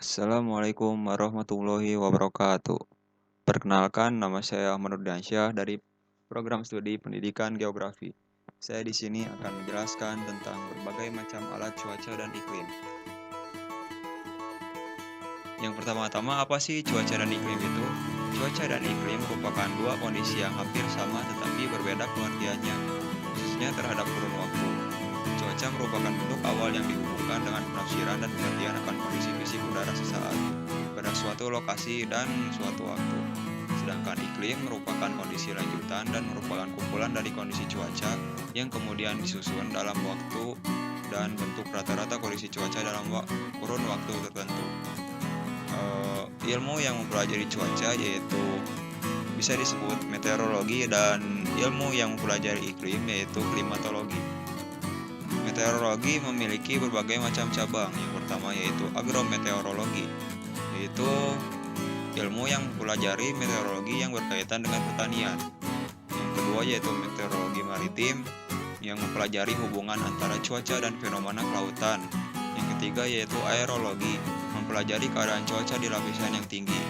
Assalamualaikum warahmatullahi wabarakatuh. Perkenalkan, nama saya Ahmad Nurdiansyah dari Program Studi Pendidikan Geografi. Saya di sini akan menjelaskan tentang berbagai macam alat cuaca dan iklim. Yang pertama-tama, apa sih cuaca dan iklim itu? Cuaca dan iklim merupakan dua kondisi yang hampir sama tetapi berbeda pengertiannya, khususnya terhadap kurun waktu. Cuaca merupakan bentuk awal yang dihubungkan dengan penafsiran dan pengertian akan kondisi fisik udara sesaat pada suatu lokasi dan suatu waktu. Sedangkan iklim merupakan kondisi lanjutan dan merupakan kumpulan dari kondisi cuaca yang kemudian disusun dalam waktu dan bentuk rata-rata kondisi cuaca dalam kurun waktu tertentu. Ilmu yang mempelajari cuaca yaitu bisa disebut meteorologi, dan ilmu yang mempelajari iklim yaitu klimatologi. Meteorologi memiliki berbagai macam cabang. Yang pertama yaitu agrometeorologi, yaitu ilmu yang mempelajari meteorologi yang berkaitan dengan pertanian. Yang kedua yaitu meteorologi maritim, yang mempelajari hubungan antara cuaca dan fenomena kelautan. Yang ketiga yaitu aerologi, mempelajari keadaan cuaca di lapisan yang tinggi.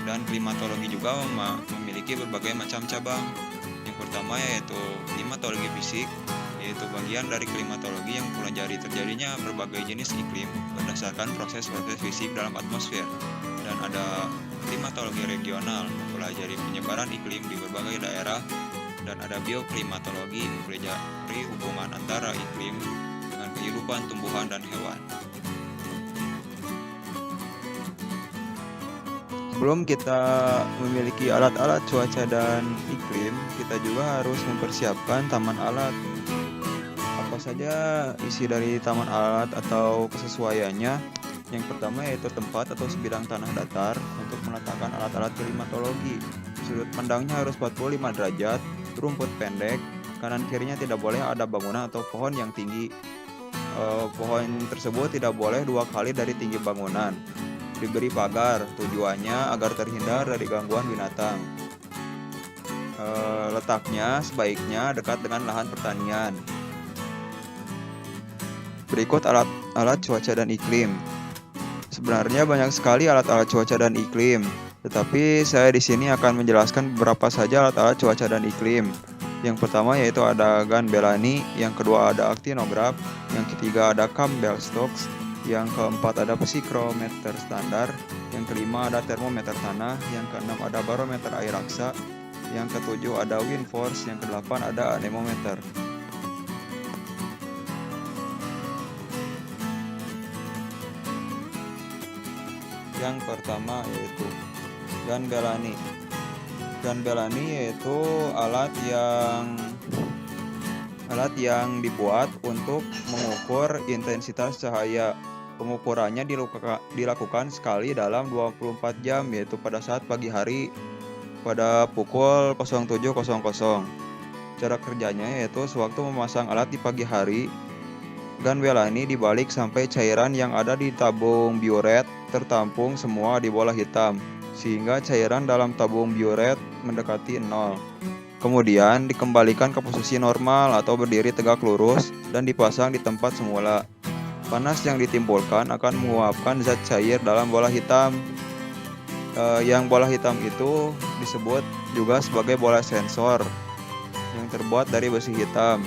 Dan klimatologi juga memiliki berbagai macam cabang. Yang pertama yaitu klimatologi fisik, yaitu bagian dari klimatologi yang mempelajari terjadinya berbagai jenis iklim berdasarkan proses-proses fisik dalam atmosfer. Dan ada klimatologi regional, mempelajari penyebaran iklim di berbagai daerah. Dan ada bioklimatologi, mempelajari hubungan antara iklim dengan kehidupan tumbuhan dan hewan. Sebelum kita memiliki alat-alat cuaca dan iklim, kita juga harus mempersiapkan taman alat. Apa saja isi dari taman alat atau kesesuaiannya? Yang pertama yaitu tempat atau sebidang tanah datar untuk meletakkan alat-alat klimatologi. Sudut pandangnya harus 45 derajat, rumput pendek, kanan kirinya tidak boleh ada bangunan atau pohon yang tinggi. Pohon tersebut tidak boleh 2 kali dari tinggi bangunan. Diberi pagar, tujuannya agar terhindar dari gangguan binatang. Letaknya sebaiknya dekat dengan lahan pertanian. Berikut alat-alat cuaca dan iklim. Sebenarnya banyak sekali alat-alat cuaca dan iklim, tetapi saya di sini akan menjelaskan beberapa saja alat-alat cuaca dan iklim. Yang pertama yaitu ada gun Bellani, yang kedua ada aktinograf, yang ketiga ada Campbell Stokes, yang keempat ada psikrometer standar, yang kelima ada termometer tanah, yang keenam ada barometer air raksa, yang ketujuh ada wind force, yang kedelapan ada anemometer. Yang pertama yaitu gun Bellani. Gun Bellani yaitu alat yang dibuat untuk mengukur intensitas cahaya. Pengukurannya dilakukan sekali dalam 24 jam, yaitu pada saat pagi hari pada pukul 07.00. Cara kerjanya yaitu sewaktu memasang alat di pagi hari, gun Bellani dibalik sampai cairan yang ada di tabung biuret tertampung semua di bola hitam, sehingga cairan dalam tabung biuret mendekati 0. Kemudian dikembalikan ke posisi normal atau berdiri tegak lurus dan dipasang di tempat semula. Panas yang ditimbulkan akan menguapkan zat cair dalam bola hitam. Yang bola hitam itu disebut juga sebagai bola sensor yang terbuat dari besi hitam.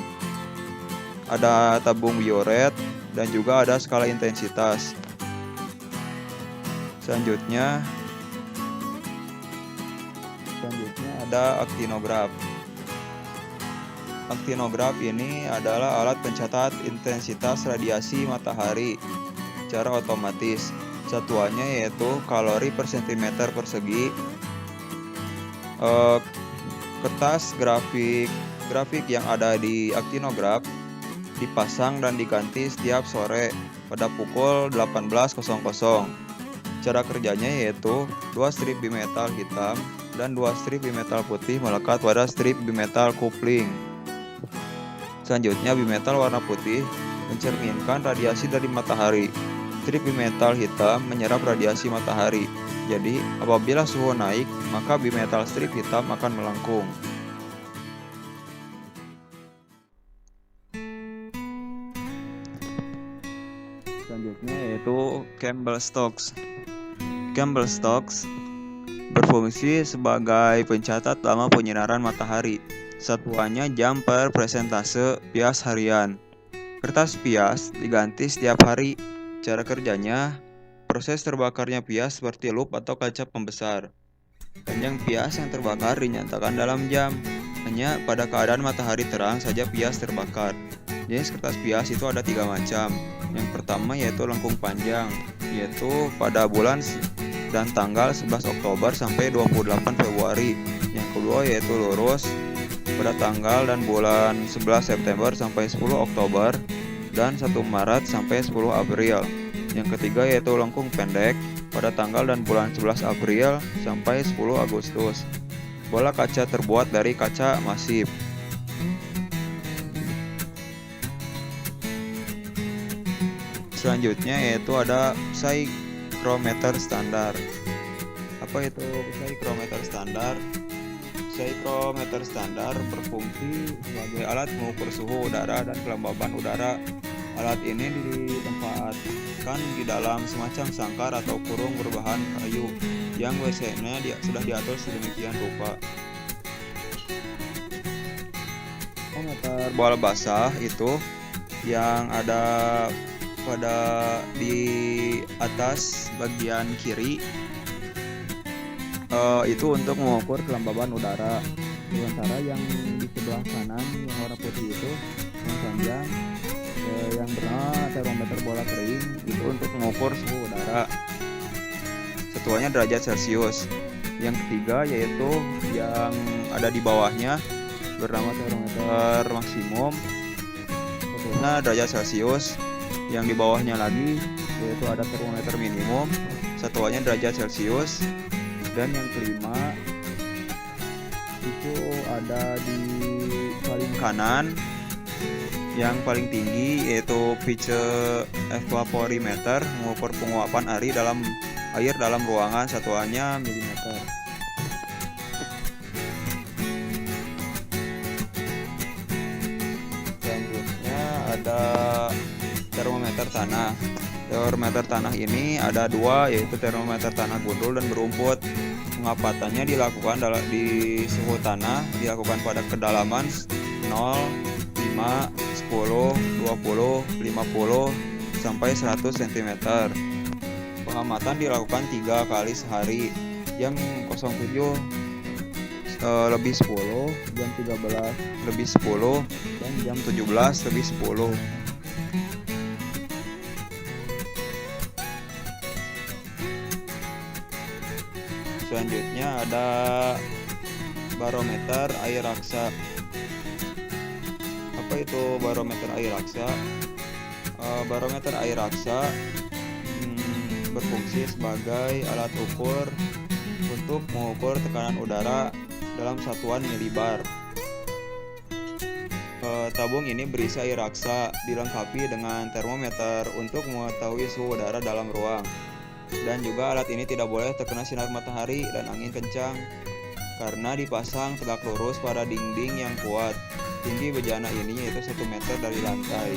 Ada tabung biuret dan juga ada skala intensitas. Selanjutnya ada aktinograf. Aktinograf ini adalah alat pencatat intensitas radiasi matahari secara otomatis. Satuannya yaitu kalori per sentimeter persegi. Kertas grafik yang ada di aktinograf dipasang dan diganti setiap sore pada pukul 18.00. Cara kerjanya yaitu 2 strip bimetal hitam dan 2 strip bimetal putih melekat pada strip bimetal coupling. Selanjutnya bimetal warna putih mencerminkan radiasi dari matahari. Strip bimetal hitam menyerap radiasi matahari. Jadi, apabila suhu naik, maka bimetal strip hitam akan melengkung. Selanjutnya yaitu Campbell Stokes. Campbell Stokes berfungsi sebagai pencatat lama penyinaran matahari. Satuannya jam per persentase pias harian. Kertas pias diganti setiap hari. Cara kerjanya, proses terbakarnya pias seperti loop atau kaca pembesar. Panjang pias yang terbakar dinyatakan dalam jam. Hanya pada keadaan matahari terang saja pias terbakar. Jenis kertas pias itu ada 3 macam. Yang pertama yaitu lengkung panjang, yaitu pada bulan dan tanggal 11 Oktober sampai 28 Februari. Yang kedua yaitu lurus pada tanggal dan bulan 11 September sampai 10 Oktober dan 1 Maret sampai 10 April. Yang ketiga yaitu lengkung pendek pada tanggal dan bulan 11 April sampai 10 Agustus. Bola kaca terbuat dari kaca masif. Selanjutnya yaitu ada psychrometer standar. Apa itu psychrometer standar? Psychrometer standar berfungsi sebagai alat mengukur suhu udara dan kelembaban udara. Alat ini ditempatkan di dalam semacam sangkar atau kurung berbahan kayu yang biasanya sudah diatur sedemikian rupa. Termometer bola basah itu yang ada di atas bagian kiri itu untuk mengukur kelembaban udara. Sementara yang di sebelah kanan yang warna putih itu yang panjang yang bernama termometer bola kering itu untuk mengukur suhu udara. Satuannya derajat Celcius. Yang ketiga yaitu yang ada di bawahnya bernama termometer maksimum. Satuannya derajat Celcius. Yang di bawahnya lagi yaitu ada termometer minimum. Satuannya derajat Celcius. Dan yang kelima itu ada di paling kanan yang paling tinggi yaitu pitch evaporimeter mengukur penguapan air dalam ruangan, satuannya milimeter. Selanjutnya ada termometer tanah. Termometer tanah ini ada 2 yaitu termometer tanah gundul dan berumput. Pengapatannya dilakukan di suhu tanah dilakukan pada kedalaman 0, 5, 10, 20, 50 sampai 100 cm. Pengamatan dilakukan 3 kali sehari, jam 07 lebih 10, jam 13 lebih 10, dan jam 17 lebih 10. Selanjutnya ada barometer air raksa. Apa itu barometer air raksa? Barometer air raksa berfungsi sebagai alat ukur untuk mengukur tekanan udara dalam satuan milibar. Tabung ini berisi air raksa, dilengkapi dengan termometer untuk mengetahui suhu udara dalam ruang. Dan juga alat ini tidak boleh terkena sinar matahari dan angin kencang karena dipasang tegak lurus pada dinding yang kuat. Tinggi bejana ini yaitu 1 meter dari lantai.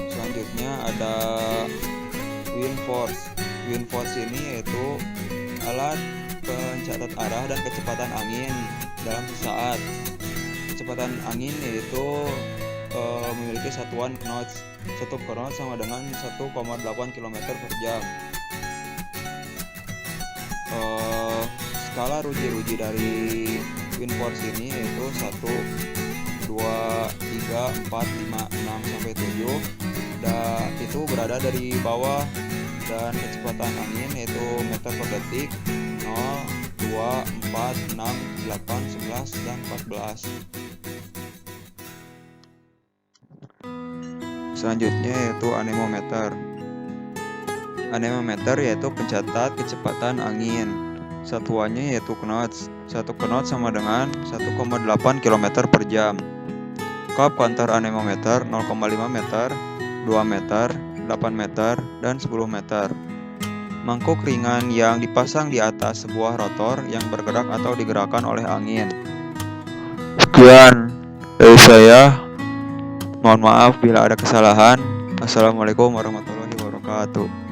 Selanjutnya ada wind force. Wind force ini yaitu alat pencatat arah dan kecepatan angin dalam sesaat. Kecepatan angin yaitu memiliki satuan knots. 1 knots sama dengan 1,8 km per jam. Skala ruji-ruji dari wind force ini yaitu 1, 2, 3, 4, 5, 6 sampai 7. Dan itu berada dari bawah, dan kecepatan angin yaitu meter per detik 0, 2, 4, 6, 8, 11, dan 14. Selanjutnya yaitu anemometer. Anemometer yaitu pencatat kecepatan angin. Satuannya yaitu knots. 1 knots sama dengan 1,8 km per jam. Kap kantor anemometer 0,5 meter, 2 meter, 8 meter, dan 10 meter. Mangkuk ringan yang dipasang di atas sebuah rotor yang bergerak atau digerakkan oleh angin. Sekian dari saya. Mohon maaf bila ada kesalahan. Assalamualaikum warahmatullahi wabarakatuh.